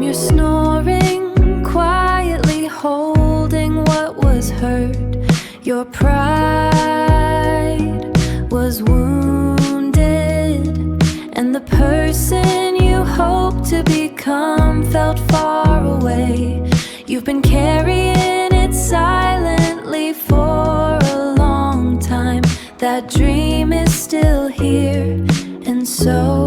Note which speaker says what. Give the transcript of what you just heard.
Speaker 1: Your snoring, quietly holding what was hurt. Your pride was wounded, and the person you hoped to become felt far away. You've been carrying it silently for a long time. That dream is still here, and so